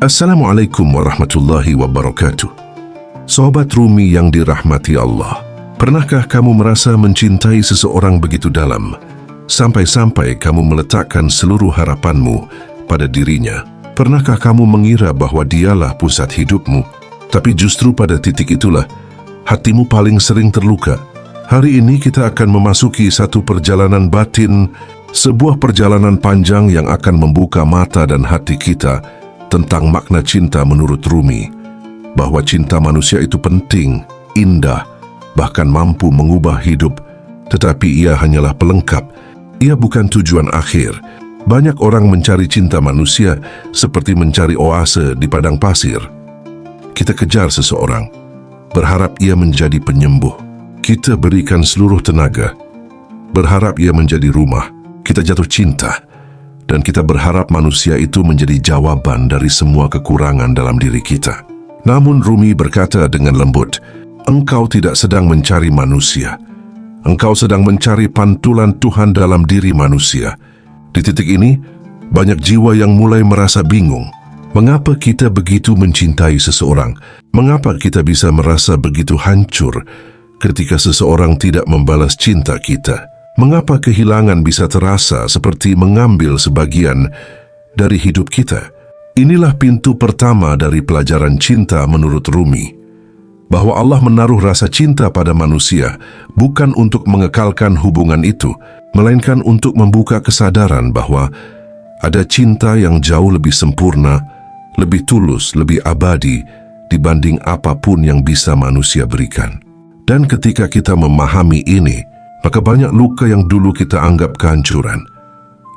Assalamualaikum warahmatullahi wabarakatuh. Sahabat Rumi yang dirahmati Allah, pernahkah kamu merasa mencintai seseorang begitu dalam, sampai-sampai kamu meletakkan seluruh harapanmu pada dirinya? Pernahkah kamu mengira bahwa dialah pusat hidupmu, tapi justru pada titik itulah hatimu paling sering terluka? Hari ini kita akan memasuki satu perjalanan batin, sebuah perjalanan panjang yang akan membuka mata dan hati kita tentang makna cinta menurut Rumi, bahwa cinta manusia itu penting, indah, bahkan mampu mengubah hidup, tetapi ia hanyalah pelengkap, ia bukan tujuan akhir. Banyak orang mencari cinta manusia seperti mencari oase di padang pasir. Kita kejar seseorang, berharap ia menjadi penyembuh. Kita berikan seluruh tenaga, berharap ia menjadi rumah. Kita jatuh cinta, dan kita berharap manusia itu menjadi jawaban dari semua kekurangan dalam diri kita. Namun Rumi berkata dengan lembut, engkau tidak sedang mencari manusia. Engkau sedang mencari pantulan Tuhan dalam diri manusia. Di titik ini, banyak jiwa yang mulai merasa bingung. Mengapa kita begitu mencintai seseorang? Mengapa kita bisa merasa begitu hancur ketika seseorang tidak membalas cinta kita? Mengapa kehilangan bisa terasa seperti mengambil sebagian dari hidup kita? Inilah pintu pertama dari pelajaran cinta menurut Rumi, bahwa Allah menaruh rasa cinta pada manusia bukan untuk mengekalkan hubungan itu, melainkan untuk membuka kesadaran bahwa ada cinta yang jauh lebih sempurna, lebih tulus, lebih abadi dibanding apapun yang bisa manusia berikan. Dan ketika kita memahami ini, maka banyak luka yang dulu kita anggap kehancuran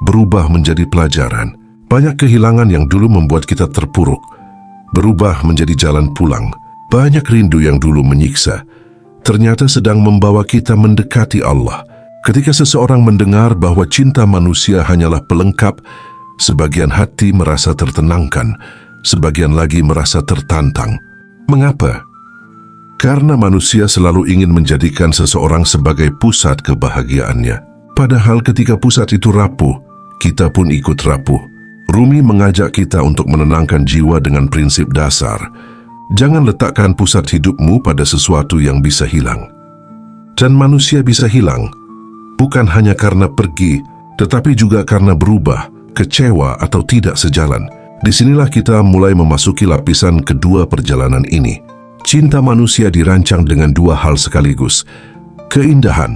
berubah menjadi pelajaran. Banyak kehilangan yang dulu membuat kita terpuruk berubah menjadi jalan pulang. Banyak rindu yang dulu menyiksa ternyata sedang membawa kita mendekati Allah. Ketika seseorang mendengar bahwa cinta manusia hanyalah pelengkap, sebagian hati merasa tertenangkan, sebagian lagi merasa tertantang. Mengapa? Karena manusia selalu ingin menjadikan seseorang sebagai pusat kebahagiaannya. Padahal ketika pusat itu rapuh, kita pun ikut rapuh. Rumi mengajak kita untuk menenangkan jiwa dengan prinsip dasar. Jangan letakkan pusat hidupmu pada sesuatu yang bisa hilang. Dan manusia bisa hilang, bukan hanya karena pergi, tetapi juga karena berubah, kecewa, atau tidak sejalan. Disinilah kita mulai memasuki lapisan kedua perjalanan ini. Cinta manusia dirancang dengan dua hal sekaligus. Keindahan,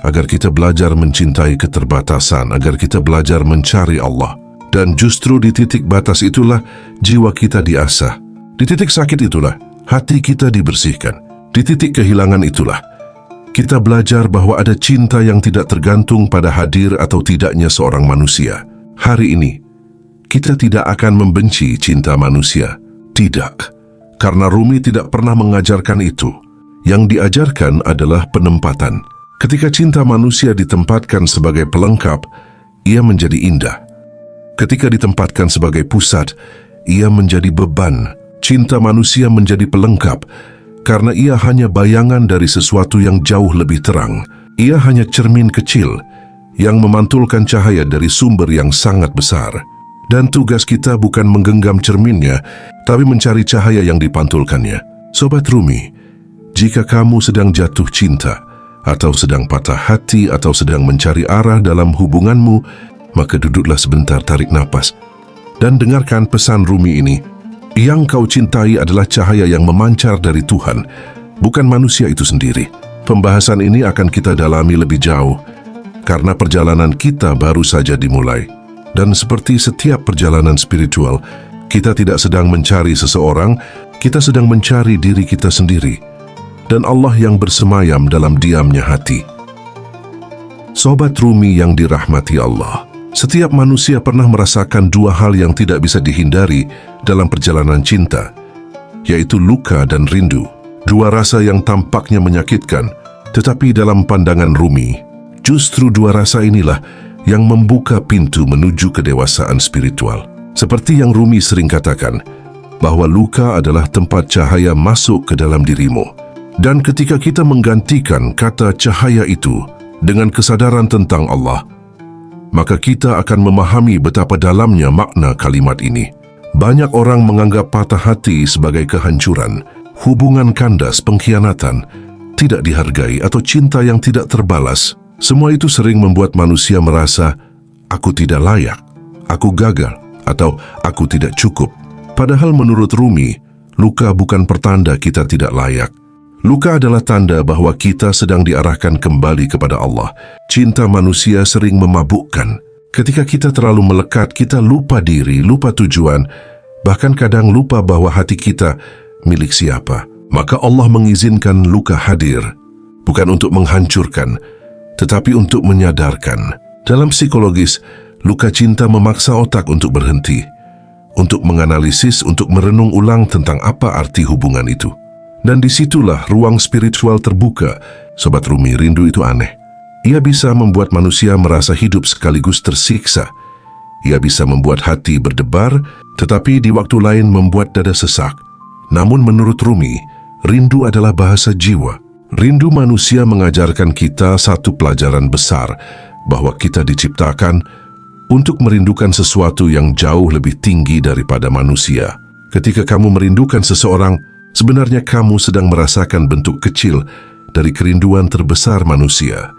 agar kita belajar mencintai keterbatasan, agar kita belajar mencari Allah. Dan justru di titik batas itulah jiwa kita diasah. Di titik sakit itulah hati kita dibersihkan. Di titik kehilangan itulah kita belajar bahwa ada cinta yang tidak tergantung pada hadir atau tidaknya seorang manusia. Hari ini, kita tidak akan membenci cinta manusia. Tidak. Karena Rumi tidak pernah mengajarkan itu. Yang diajarkan adalah penempatan. Ketika cinta manusia ditempatkan sebagai pelengkap, ia menjadi indah. Ketika ditempatkan sebagai pusat, ia menjadi beban. Cinta manusia menjadi pelengkap, karena ia hanya bayangan dari sesuatu yang jauh lebih terang. Ia hanya cermin kecil, yang memantulkan cahaya dari sumber yang sangat besar. Dan tugas kita bukan menggenggam cerminnya, tapi mencari cahaya yang dipantulkannya. Sobat Rumi, jika kamu sedang jatuh cinta, atau sedang patah hati, atau sedang mencari arah dalam hubunganmu, maka duduklah sebentar, tarik napas, dan dengarkan pesan Rumi ini. Yang kau cintai adalah cahaya yang memancar dari Tuhan, bukan manusia itu sendiri. Pembahasan ini akan kita dalami lebih jauh, karena perjalanan kita baru saja dimulai. Dan seperti setiap perjalanan spiritual, kita tidak sedang mencari seseorang, kita sedang mencari diri kita sendiri. Dan Allah yang bersemayam dalam diamnya hati. Sobat Rumi yang dirahmati Allah, setiap manusia pernah merasakan dua hal yang tidak bisa dihindari dalam perjalanan cinta, yaitu luka dan rindu. Dua rasa yang tampaknya menyakitkan, tetapi dalam pandangan Rumi, justru dua rasa inilah yang membuka pintu menuju kedewasaan spiritual. Seperti yang Rumi sering katakan, bahwa luka adalah tempat cahaya masuk ke dalam dirimu. Dan ketika kita menggantikan kata cahaya itu dengan kesadaran tentang Allah, maka kita akan memahami betapa dalamnya makna kalimat ini. Banyak orang menganggap patah hati sebagai kehancuran, hubungan kandas, pengkhianatan, tidak dihargai atau cinta yang tidak terbalas. Semua itu sering membuat manusia merasa, aku tidak layak, aku gagal, atau aku tidak cukup. Padahal menurut Rumi, luka bukan pertanda kita tidak layak. Luka adalah tanda bahwa kita sedang diarahkan kembali kepada Allah. Cinta manusia sering memabukkan. Ketika kita terlalu melekat, kita lupa diri, lupa tujuan, bahkan kadang lupa bahwa hati kita milik siapa. Maka Allah mengizinkan luka hadir, bukan untuk menghancurkan, tetapi untuk menyadarkan. Dalam psikologis, luka cinta memaksa otak untuk berhenti, untuk menganalisis, untuk merenung ulang tentang apa arti hubungan itu. Dan disitulah ruang spiritual terbuka. Sobat Rumi, rindu itu aneh. Ia bisa membuat manusia merasa hidup sekaligus tersiksa. Ia bisa membuat hati berdebar, tetapi di waktu lain membuat dada sesak. Namun menurut Rumi, rindu adalah bahasa jiwa. Rindu manusia mengajarkan kita satu pelajaran besar, bahwa kita diciptakan untuk merindukan sesuatu yang jauh lebih tinggi daripada manusia. Ketika kamu merindukan seseorang, sebenarnya kamu sedang merasakan bentuk kecil dari kerinduan terbesar manusia,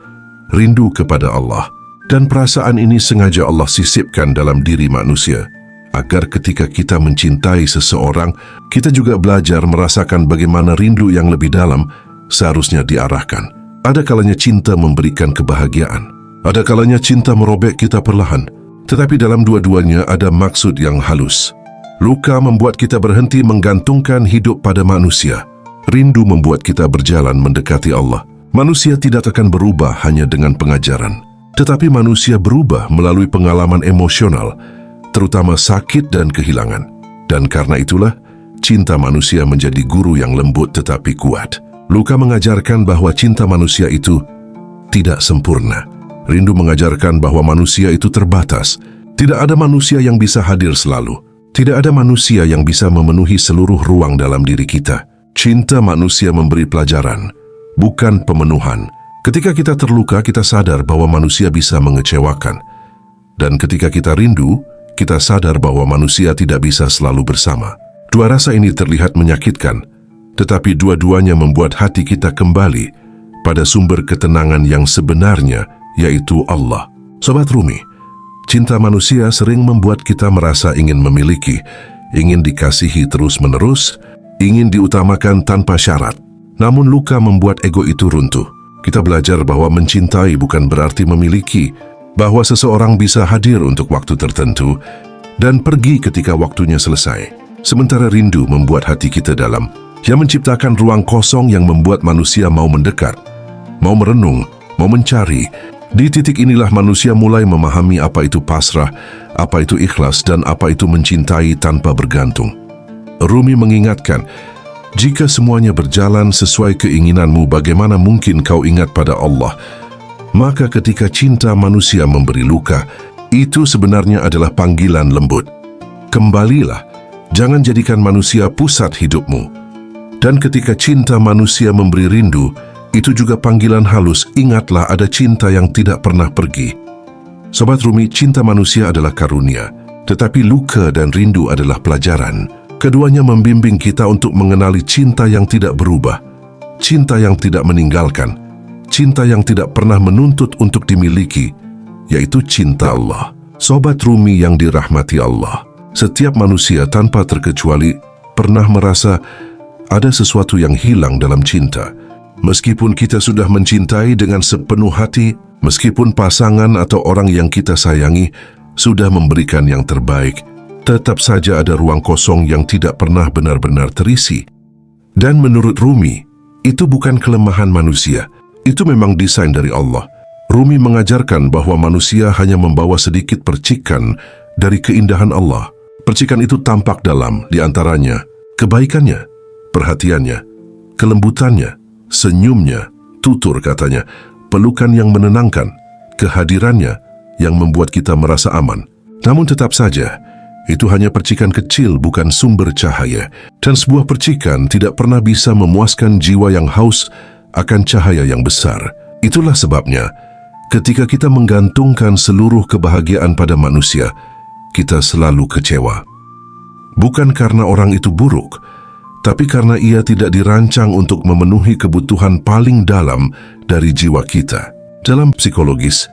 rindu kepada Allah. Dan perasaan ini sengaja Allah sisipkan dalam diri manusia, agar ketika kita mencintai seseorang, kita juga belajar merasakan bagaimana rindu yang lebih dalam seharusnya diarahkan. Ada kalanya cinta memberikan kebahagiaan, ada kalanya cinta merobek kita perlahan, tetapi dalam dua-duanya ada maksud yang halus. Luka membuat kita berhenti menggantungkan hidup pada manusia. Rindu membuat kita berjalan mendekati Allah. Manusia tidak akan berubah hanya dengan pengajaran, tetapi manusia berubah melalui pengalaman emosional, terutama sakit dan kehilangan. Dan karena itulah, cinta manusia menjadi guru yang lembut tetapi kuat. Luka mengajarkan bahwa cinta manusia itu tidak sempurna. Rindu mengajarkan bahwa manusia itu terbatas. Tidak ada manusia yang bisa hadir selalu. Tidak ada manusia yang bisa memenuhi seluruh ruang dalam diri kita. Cinta manusia memberi pelajaran, bukan pemenuhan. Ketika kita terluka, kita sadar bahwa manusia bisa mengecewakan. Dan ketika kita rindu, kita sadar bahwa manusia tidak bisa selalu bersama. Dua rasa ini terlihat menyakitkan, tetapi dua-duanya membuat hati kita kembali pada sumber ketenangan yang sebenarnya, yaitu Allah. Sobat Rumi, cinta manusia sering membuat kita merasa ingin memiliki, ingin dikasihi terus-menerus, ingin diutamakan tanpa syarat. Namun luka membuat ego itu runtuh. Kita belajar bahwa mencintai bukan berarti memiliki, bahwa seseorang bisa hadir untuk waktu tertentu dan pergi ketika waktunya selesai. Sementara rindu membuat hati kita dalam, yang menciptakan ruang kosong yang membuat manusia mau mendekat, mau merenung, mau mencari. Di titik inilah manusia mulai memahami apa itu pasrah, apa itu ikhlas, dan apa itu mencintai tanpa bergantung. Rumi mengingatkan, jika semuanya berjalan sesuai keinginanmu, bagaimana mungkin kau ingat pada Allah? Maka ketika cinta manusia memberi luka, itu sebenarnya adalah panggilan lembut. Kembalilah, jangan jadikan manusia pusat hidupmu. Dan ketika cinta manusia memberi rindu, itu juga panggilan halus, ingatlah ada cinta yang tidak pernah pergi. Sobat Rumi, cinta manusia adalah karunia, tetapi luka dan rindu adalah pelajaran. Keduanya membimbing kita untuk mengenali cinta yang tidak berubah, cinta yang tidak meninggalkan, cinta yang tidak pernah menuntut untuk dimiliki, yaitu cinta Allah. Sobat Rumi yang dirahmati Allah, setiap manusia tanpa terkecuali pernah merasa ada sesuatu yang hilang dalam cinta. Meskipun kita sudah mencintai dengan sepenuh hati, meskipun pasangan atau orang yang kita sayangi sudah memberikan yang terbaik, tetap saja ada ruang kosong yang tidak pernah benar-benar terisi. Dan menurut Rumi, itu bukan kelemahan manusia, itu memang desain dari Allah. Rumi mengajarkan bahwa manusia hanya membawa sedikit percikan dari keindahan Allah. Percikan itu tampak dalam, di antaranya kebaikannya, perhatiannya, kelembutannya, senyumnya, tutur katanya, pelukan yang menenangkan, kehadirannya yang membuat kita merasa aman. Namun tetap saja, itu hanya percikan kecil, bukan sumber cahaya. Dan sebuah percikan tidak pernah bisa memuaskan jiwa yang haus akan cahaya yang besar. Itulah sebabnya, ketika kita menggantungkan seluruh kebahagiaan pada manusia, kita selalu kecewa. Bukan karena orang itu buruk, tapi karena ia tidak dirancang untuk memenuhi kebutuhan paling dalam dari jiwa kita. Dalam psikologis,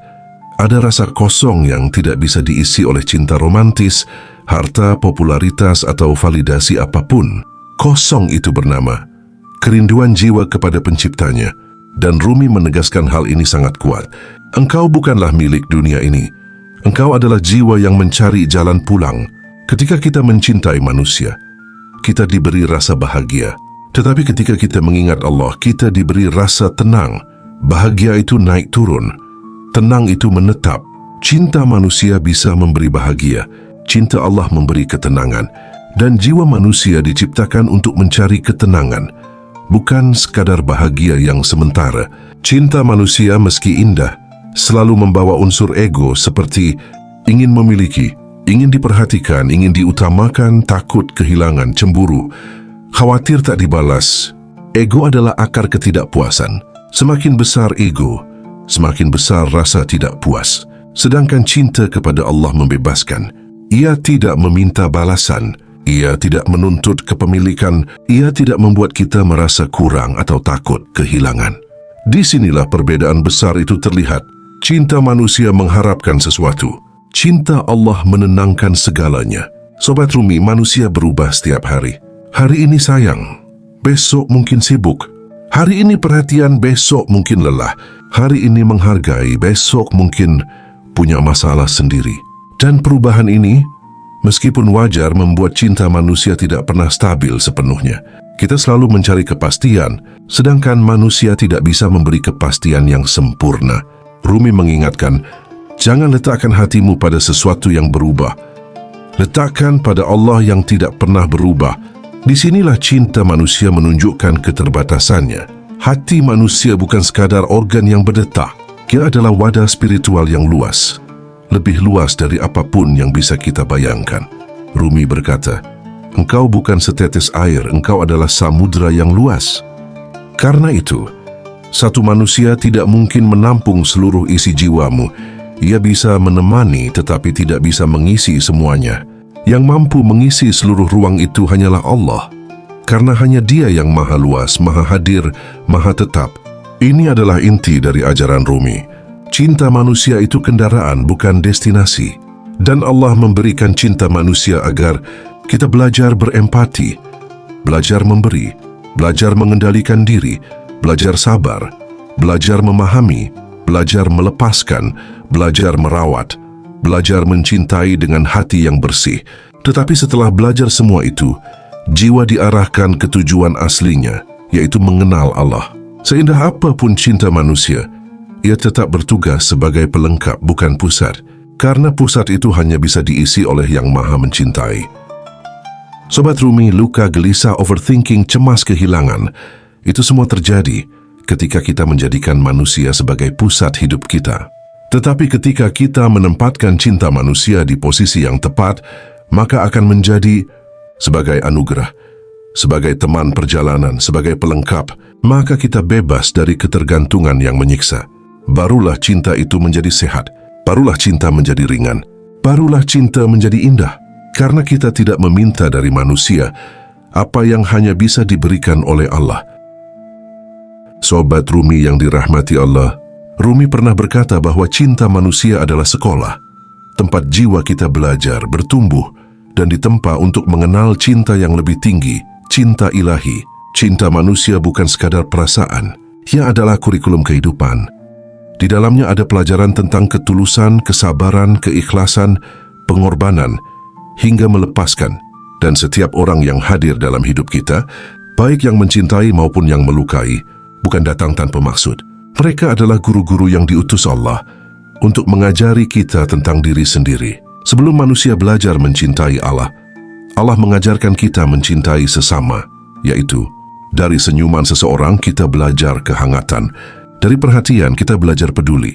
ada rasa kosong yang tidak bisa diisi oleh cinta romantis, harta, popularitas, atau validasi apapun. Kosong itu bernama kerinduan jiwa kepada penciptanya, dan Rumi menegaskan hal ini sangat kuat. Engkau bukanlah milik dunia ini. Engkau adalah jiwa yang mencari jalan pulang. Ketika kita mencintai manusia, kita diberi rasa bahagia. Tetapi ketika kita mengingat Allah, kita diberi rasa tenang. Bahagia itu naik turun. Tenang itu menetap. Cinta manusia bisa memberi bahagia. Cinta Allah memberi ketenangan. Dan jiwa manusia diciptakan untuk mencari ketenangan, bukan sekadar bahagia yang sementara. Cinta manusia meski indah, selalu membawa unsur ego seperti ingin memiliki, ingin diperhatikan, ingin diutamakan, takut kehilangan, cemburu, khawatir tak dibalas. Ego adalah akar ketidakpuasan. Semakin besar ego, semakin besar rasa tidak puas. Sedangkan cinta kepada Allah membebaskan. Ia tidak meminta balasan, ia tidak menuntut kepemilikan, ia tidak membuat kita merasa kurang atau takut kehilangan. Disinilah perbedaan besar itu terlihat. Cinta manusia mengharapkan sesuatu. Cinta Allah menenangkan segalanya. Sobat Rumi, manusia berubah setiap hari. Hari ini sayang, besok mungkin sibuk. Hari ini perhatian, besok mungkin lelah. Hari ini menghargai, besok mungkin punya masalah sendiri. Dan perubahan ini, meskipun wajar, membuat cinta manusia tidak pernah stabil sepenuhnya. Kita selalu mencari kepastian, sedangkan manusia tidak bisa memberi kepastian yang sempurna. Rumi mengingatkan, jangan letakkan hatimu pada sesuatu yang berubah. Letakkan pada Allah yang tidak pernah berubah. Disinilah cinta manusia menunjukkan keterbatasannya. Hati manusia bukan sekadar organ yang berdetak. Ia adalah wadah spiritual yang luas. Lebih luas dari apapun yang bisa kita bayangkan. Rumi berkata, engkau bukan setetes air, engkau adalah samudra yang luas. Karena itu, satu manusia tidak mungkin menampung seluruh isi jiwamu. Ia bisa menemani tetapi tidak bisa mengisi semuanya. Yang mampu mengisi seluruh ruang itu hanyalah Allah. Karena hanya Dia yang maha luas, maha hadir, maha tetap. Ini adalah inti dari ajaran Rumi. Cinta manusia itu kendaraan, bukan destinasi. Dan Allah memberikan cinta manusia agar kita belajar berempati, belajar memberi, belajar mengendalikan diri, belajar sabar, belajar memahami, belajar melepaskan, belajar merawat, belajar mencintai dengan hati yang bersih. Tetapi setelah belajar semua itu, jiwa diarahkan ke tujuan aslinya, yaitu mengenal Allah. Seindah apapun cinta manusia, ia tetap bertugas sebagai pelengkap, bukan pusat. Karena pusat itu hanya bisa diisi oleh yang maha mencintai. Sobat Rumi, luka, gelisah, overthinking, cemas, kehilangan, itu semua terjadi ketika kita menjadikan manusia sebagai pusat hidup kita. Tetapi ketika kita menempatkan cinta manusia di posisi yang tepat, maka akan menjadi sebagai anugerah, sebagai teman perjalanan, sebagai pelengkap, maka kita bebas dari ketergantungan yang menyiksa. Barulah cinta itu menjadi sehat, barulah cinta menjadi ringan, barulah cinta menjadi indah. Karena kita tidak meminta dari manusia apa yang hanya bisa diberikan oleh Allah. Sobat Rumi yang dirahmati Allah, Rumi pernah berkata bahwa cinta manusia adalah sekolah, tempat jiwa kita belajar, bertumbuh, dan ditempa untuk mengenal cinta yang lebih tinggi, cinta ilahi. Cinta manusia bukan sekadar perasaan, ia adalah kurikulum kehidupan. Di dalamnya ada pelajaran tentang ketulusan, kesabaran, keikhlasan, pengorbanan, hingga melepaskan. Dan setiap orang yang hadir dalam hidup kita, baik yang mencintai maupun yang melukai, bukan datang tanpa maksud. Mereka adalah guru-guru yang diutus Allah untuk mengajari kita tentang diri sendiri. Sebelum manusia belajar mencintai Allah, Allah mengajarkan kita mencintai sesama, yaitu dari senyuman seseorang kita belajar kehangatan, dari perhatian kita belajar peduli,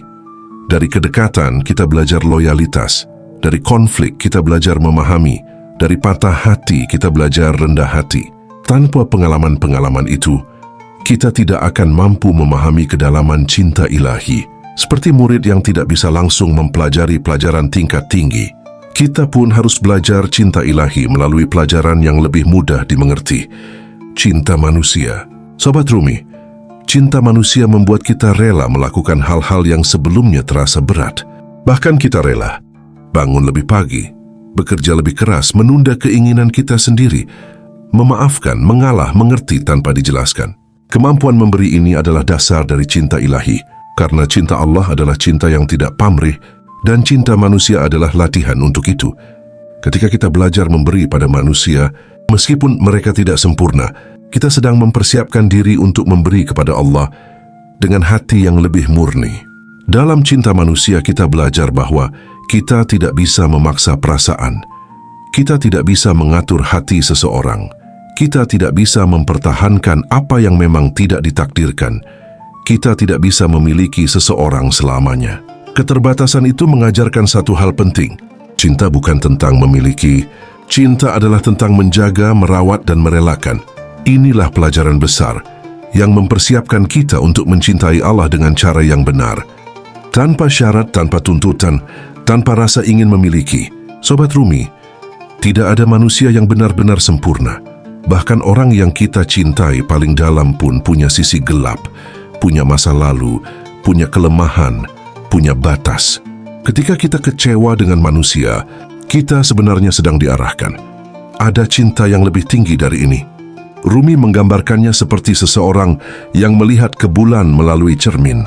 dari kedekatan kita belajar loyalitas, dari konflik kita belajar memahami, dari patah hati kita belajar rendah hati. Tanpa pengalaman-pengalaman itu, kita tidak akan mampu memahami kedalaman cinta ilahi. Seperti murid yang tidak bisa langsung mempelajari pelajaran tingkat tinggi, Kita pun harus belajar cinta ilahi melalui pelajaran yang lebih mudah dimengerti. Cinta manusia. Sobat Rumi, cinta manusia membuat kita rela melakukan hal-hal yang sebelumnya terasa berat. Bahkan kita rela bangun lebih pagi, bekerja lebih keras, menunda keinginan kita sendiri, memaafkan, mengalah, mengerti tanpa dijelaskan. Kemampuan memberi ini adalah dasar dari cinta ilahi, karena cinta Allah adalah cinta yang tidak pamrih, dan cinta manusia adalah latihan untuk itu. Ketika kita belajar memberi pada manusia, meskipun mereka tidak sempurna, kita sedang mempersiapkan diri untuk memberi kepada Allah dengan hati yang lebih murni. Dalam cinta manusia kita belajar bahwa kita tidak bisa memaksa perasaan. Kita tidak bisa mengatur hati seseorang. Kita tidak bisa mempertahankan apa yang memang tidak ditakdirkan. Kita tidak bisa memiliki seseorang selamanya. Keterbatasan itu mengajarkan satu hal penting. Cinta bukan tentang memiliki. Cinta adalah tentang menjaga, merawat, dan merelakan. Inilah pelajaran besar yang mempersiapkan kita untuk mencintai Allah dengan cara yang benar. Tanpa syarat, tanpa tuntutan, tanpa rasa ingin memiliki. Sobat Rumi, tidak ada manusia yang benar-benar sempurna. Bahkan orang yang kita cintai paling dalam pun punya sisi gelap, punya masa lalu, punya kelemahan, punya batas. Ketika kita kecewa dengan manusia, kita sebenarnya sedang diarahkan. Ada cinta yang lebih tinggi dari ini. Rumi menggambarkannya seperti seseorang yang melihat ke bulan melalui cermin.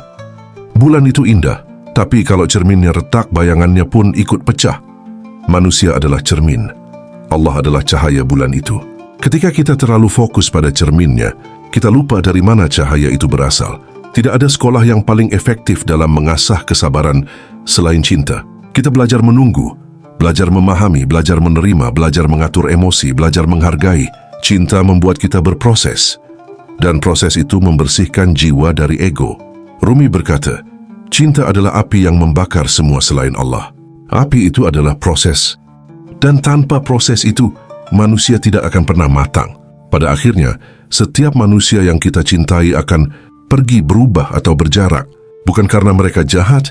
Bulan itu indah, tapi kalau cerminnya retak, bayangannya pun ikut pecah. Manusia adalah cermin. Allah adalah cahaya bulan itu. Ketika kita terlalu fokus pada cerminnya, kita lupa dari mana cahaya itu berasal. Tidak ada sekolah yang paling efektif dalam mengasah kesabaran selain cinta. Kita belajar menunggu, belajar memahami, belajar menerima, belajar mengatur emosi, belajar menghargai. Cinta membuat kita berproses, dan proses itu membersihkan jiwa dari ego. Rumi berkata, cinta adalah api yang membakar semua selain Allah. Api itu adalah proses, dan tanpa proses itu, manusia tidak akan pernah matang. Pada akhirnya, setiap manusia yang kita cintai akan pergi, berubah, atau berjarak. Bukan karena mereka jahat,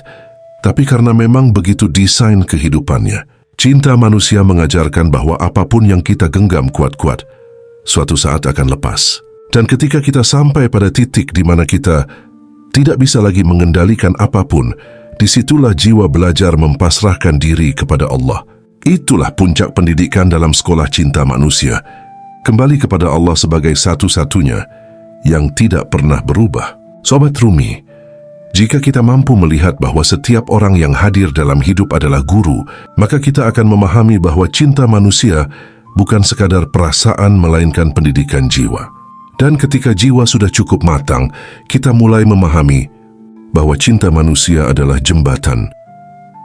tapi karena memang begitu desain kehidupannya. Cinta manusia mengajarkan bahwa apapun yang kita genggam kuat-kuat, suatu saat akan lepas. Dan ketika kita sampai pada titik di mana kita tidak bisa lagi mengendalikan apapun, disitulah jiwa belajar mempasrahkan diri kepada Allah. Itulah puncak pendidikan dalam sekolah cinta manusia. Kembali kepada Allah sebagai satu-satunya yang tidak pernah berubah. Sobat Rumi, jika kita mampu melihat bahwa setiap orang yang hadir dalam hidup adalah guru, maka kita akan memahami bahwa cinta manusia bukan sekadar perasaan melainkan pendidikan jiwa. Dan ketika jiwa sudah cukup matang, kita mulai memahami bahwa cinta manusia adalah jembatan,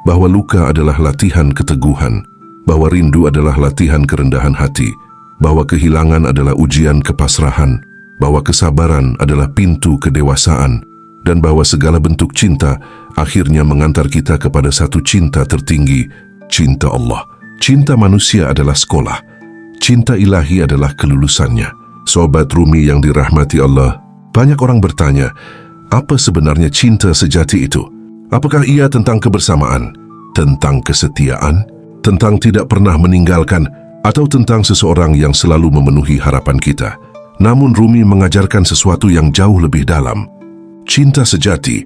bahwa luka adalah latihan keteguhan, bahwa rindu adalah latihan kerendahan hati, bahwa kehilangan adalah ujian kepasrahan, bahwa kesabaran adalah pintu kedewasaan, dan bahwa segala bentuk cinta akhirnya mengantar kita kepada satu cinta tertinggi, cinta Allah. Cinta manusia adalah sekolah, cinta ilahi adalah kelulusannya. Sobat Rumi yang dirahmati Allah, banyak orang bertanya, apa sebenarnya cinta sejati itu? Apakah ia tentang kebersamaan, tentang kesetiaan, tentang tidak pernah meninggalkan, atau tentang seseorang yang selalu memenuhi harapan kita? Namun Rumi mengajarkan sesuatu yang jauh lebih dalam. Cinta sejati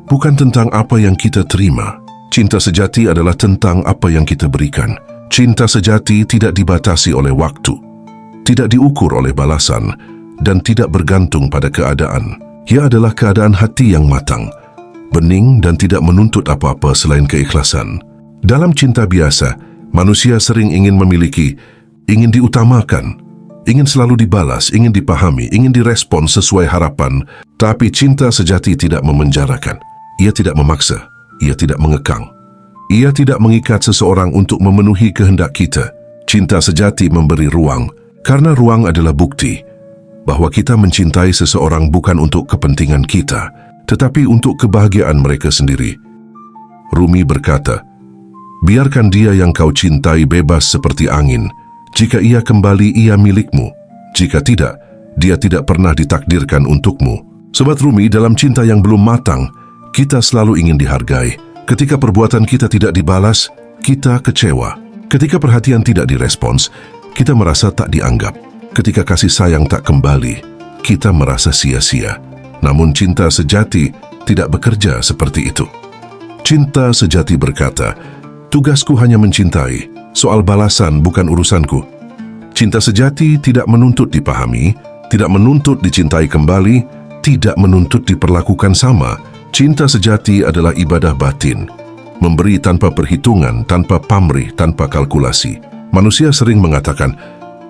bukan tentang apa yang kita terima. Cinta sejati adalah tentang apa yang kita berikan. Cinta sejati tidak dibatasi oleh waktu, tidak diukur oleh balasan, dan tidak bergantung pada keadaan. Ia adalah keadaan hati yang matang, bening, dan tidak menuntut apa-apa selain keikhlasan. Dalam cinta biasa, manusia sering ingin memiliki, ingin diutamakan, ingin selalu dibalas, ingin dipahami, ingin direspon sesuai harapan. Tapi cinta sejati tidak memenjarakan. Ia tidak memaksa, ia tidak mengekang. Ia tidak mengikat seseorang untuk memenuhi kehendak kita. Cinta sejati memberi ruang, karena ruang adalah bukti bahwa kita mencintai seseorang bukan untuk kepentingan kita, tetapi untuk kebahagiaan mereka sendiri. Rumi berkata, biarkan dia yang kau cintai bebas seperti angin. Jika ia kembali, ia milikmu. Jika tidak, dia tidak pernah ditakdirkan untukmu. Sobat Rumi, dalam cinta yang belum matang, kita selalu ingin dihargai. Ketika perbuatan kita tidak dibalas, kita kecewa. Ketika perhatian tidak direspons, kita merasa tak dianggap. Ketika kasih sayang tak kembali, kita merasa sia-sia. Namun cinta sejati tidak bekerja seperti itu. Cinta sejati berkata, "Tugasku hanya mencintai, soal balasan bukan urusanku." Cinta sejati tidak menuntut dipahami, tidak menuntut dicintai kembali, tidak menuntut diperlakukan sama. Cinta sejati adalah ibadah batin, memberi tanpa perhitungan, tanpa pamrih, tanpa kalkulasi. Manusia sering mengatakan,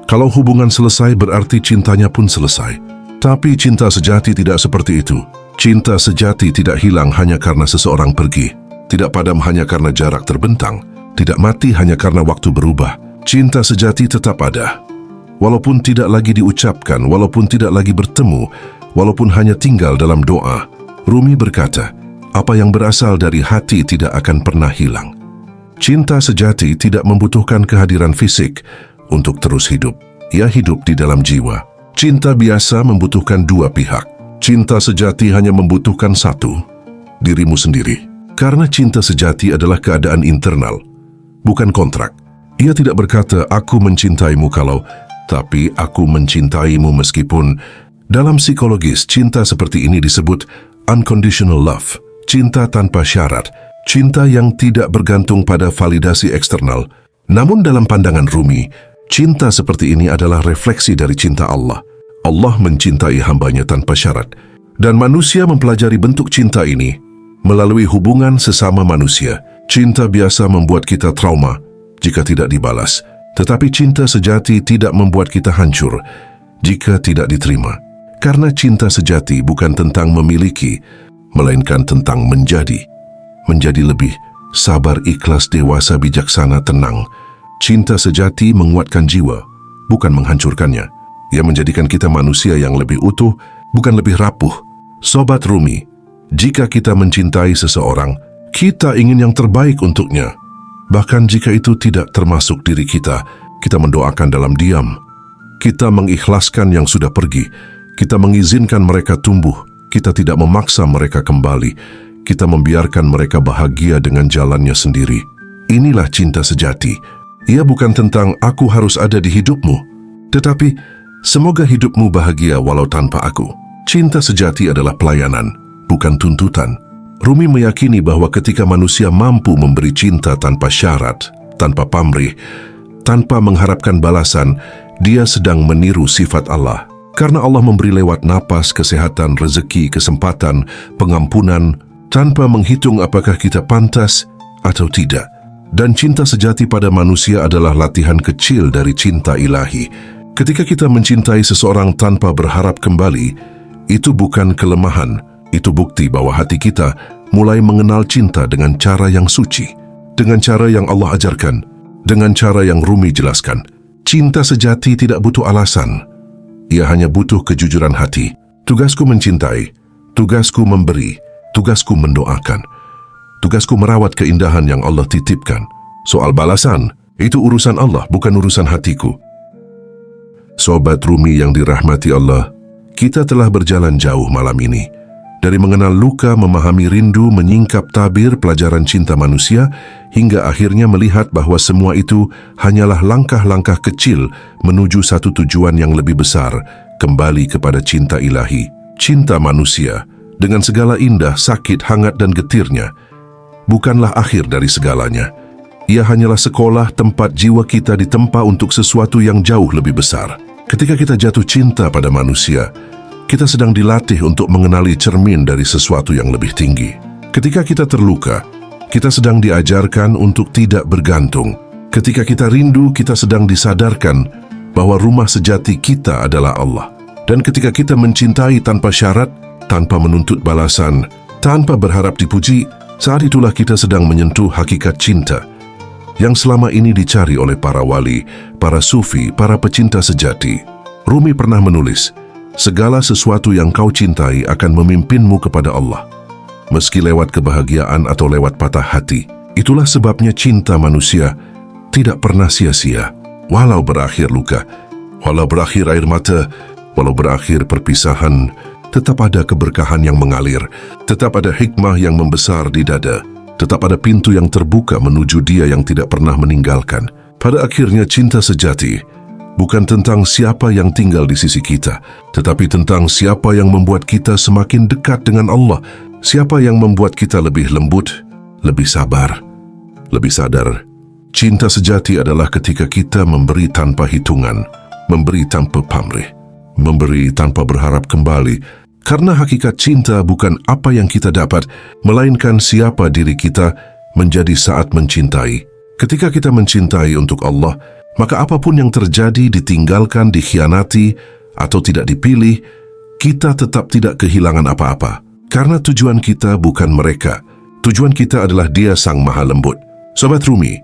kalau hubungan selesai berarti cintanya pun selesai. Tapi cinta sejati tidak seperti itu. Cinta sejati tidak hilang hanya karena seseorang pergi, tidak padam hanya karena jarak terbentang, tidak mati hanya karena waktu berubah. Cinta sejati tetap ada. Walaupun tidak lagi diucapkan, walaupun tidak lagi bertemu, walaupun hanya tinggal dalam doa. Rumi berkata, apa yang berasal dari hati tidak akan pernah hilang. Cinta sejati tidak membutuhkan kehadiran fisik untuk terus hidup. Ia hidup di dalam jiwa. Cinta biasa membutuhkan dua pihak. Cinta sejati hanya membutuhkan satu, dirimu sendiri. Karena cinta sejati adalah keadaan internal, bukan kontrak. Ia tidak berkata, aku mencintaimu kalau, tapi aku mencintaimu meskipun. Dalam psikologis, cinta seperti ini disebut unconditional love, cinta tanpa syarat, cinta yang tidak bergantung pada validasi eksternal. Namun dalam pandangan Rumi, cinta seperti ini adalah refleksi dari cinta Allah. Allah mencintai hambanya tanpa syarat. Dan manusia mempelajari bentuk cinta ini melalui hubungan sesama manusia. Cinta biasa membuat kita trauma jika tidak dibalas. Tetapi cinta sejati tidak membuat kita hancur jika tidak diterima. Karena cinta sejati bukan tentang memiliki, melainkan tentang menjadi. Menjadi lebih sabar, ikhlas, dewasa, bijaksana, tenang. Cinta sejati menguatkan jiwa, bukan menghancurkannya. Ia menjadikan kita manusia yang lebih utuh, bukan lebih rapuh. Sobat Rumi, jika kita mencintai seseorang, kita ingin yang terbaik untuknya. Bahkan jika itu tidak termasuk diri kita mendoakan dalam diam. Kita mengikhlaskan yang sudah pergi. Kita mengizinkan mereka tumbuh. Kita tidak memaksa mereka kembali. Kita membiarkan mereka bahagia dengan jalannya sendiri. Inilah cinta sejati. Ia bukan tentang aku harus ada di hidupmu, tetapi semoga hidupmu bahagia walau tanpa aku. Cinta sejati adalah pelayanan, bukan tuntutan. Rumi meyakini bahwa ketika manusia mampu memberi cinta tanpa syarat, tanpa pamrih, tanpa mengharapkan balasan, dia sedang meniru sifat Allah. Karena Allah memberi lewat napas, kesehatan, rezeki, kesempatan, pengampunan, tanpa menghitung apakah kita pantas atau tidak. Dan cinta sejati pada manusia adalah latihan kecil dari cinta ilahi. Ketika kita mencintai seseorang tanpa berharap kembali, itu bukan kelemahan, itu bukti bahwa hati kita mulai mengenal cinta dengan cara yang suci, dengan cara yang Allah ajarkan, dengan cara yang Rumi jelaskan. Cinta sejati tidak butuh alasan, ia hanya butuh kejujuran hati. Tugasku mencintai, tugasku memberi, tugasku mendoakan, tugasku merawat keindahan yang Allah titipkan. Soal balasan, itu urusan Allah, bukan urusan hatiku. Sobat Rumi yang dirahmati Allah, kita telah berjalan jauh malam ini. Dari mengenal luka, memahami rindu, menyingkap tabir pelajaran cinta manusia, hingga akhirnya melihat bahwa semua itu hanyalah langkah-langkah kecil menuju satu tujuan yang lebih besar, kembali kepada cinta ilahi. Cinta manusia, dengan segala indah, sakit, hangat, dan getirnya, bukanlah akhir dari segalanya. Ia hanyalah sekolah tempat jiwa kita ditempa untuk sesuatu yang jauh lebih besar. Ketika kita jatuh cinta pada manusia, kita sedang dilatih untuk mengenali cermin dari sesuatu yang lebih tinggi. Ketika kita terluka, kita sedang diajarkan untuk tidak bergantung. Ketika kita rindu, kita sedang disadarkan bahwa rumah sejati kita adalah Allah. Dan ketika kita mencintai tanpa syarat, tanpa menuntut balasan, tanpa berharap dipuji, saat itulah kita sedang menyentuh hakikat cinta yang selama ini dicari oleh para wali, para sufi, para pecinta sejati. Rumi pernah menulis, segala sesuatu yang kau cintai akan memimpinmu kepada Allah, meski lewat kebahagiaan atau lewat patah hati. Itulah sebabnya cinta manusia tidak pernah sia-sia, walau berakhir luka, walau berakhir air mata, walau berakhir perpisahan, tetap ada keberkahan yang mengalir, tetap ada hikmah yang membesar di dada, tetap ada pintu yang terbuka menuju Dia yang tidak pernah meninggalkan. Pada akhirnya cinta sejati bukan tentang siapa yang tinggal di sisi kita, tetapi tentang siapa yang membuat kita semakin dekat dengan Allah, siapa yang membuat kita lebih lembut, lebih sabar, lebih sadar. Cinta sejati adalah ketika kita memberi tanpa hitungan, memberi tanpa pamrih, memberi tanpa berharap kembali, karena hakikat cinta bukan apa yang kita dapat, melainkan siapa diri kita menjadi saat mencintai. Ketika kita mencintai untuk Allah, maka apapun yang terjadi, ditinggalkan, dikhianati, atau tidak dipilih, kita tetap tidak kehilangan apa-apa. Karena tujuan kita bukan mereka. Tujuan kita adalah Dia Sang Maha Lembut. Sobat Rumi,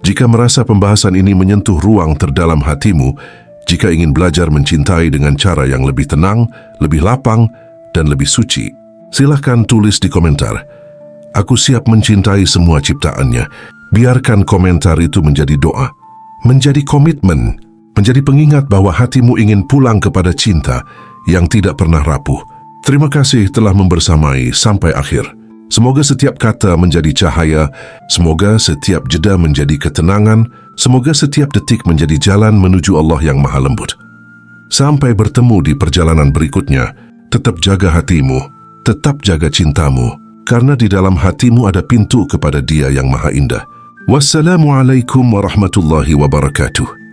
jika merasa pembahasan ini menyentuh ruang terdalam hatimu, jika ingin belajar mencintai dengan cara yang lebih tenang, lebih lapang, dan lebih suci, silahkan tulis di komentar. Aku siap mencintai semua ciptaannya. Biarkan komentar itu menjadi doa, menjadi komitmen, menjadi pengingat bahwa hatimu ingin pulang kepada cinta yang tidak pernah rapuh. Terima kasih telah membersamai sampai akhir. Semoga setiap kata menjadi cahaya, semoga setiap jeda menjadi ketenangan, semoga setiap detik menjadi jalan menuju Allah yang Maha Lembut. Sampai bertemu di perjalanan berikutnya, tetap jaga hatimu, tetap jaga cintamu, karena di dalam hatimu ada pintu kepada Dia yang Maha Indah. Wassalamualaikum warahmatullahi wabarakatuh.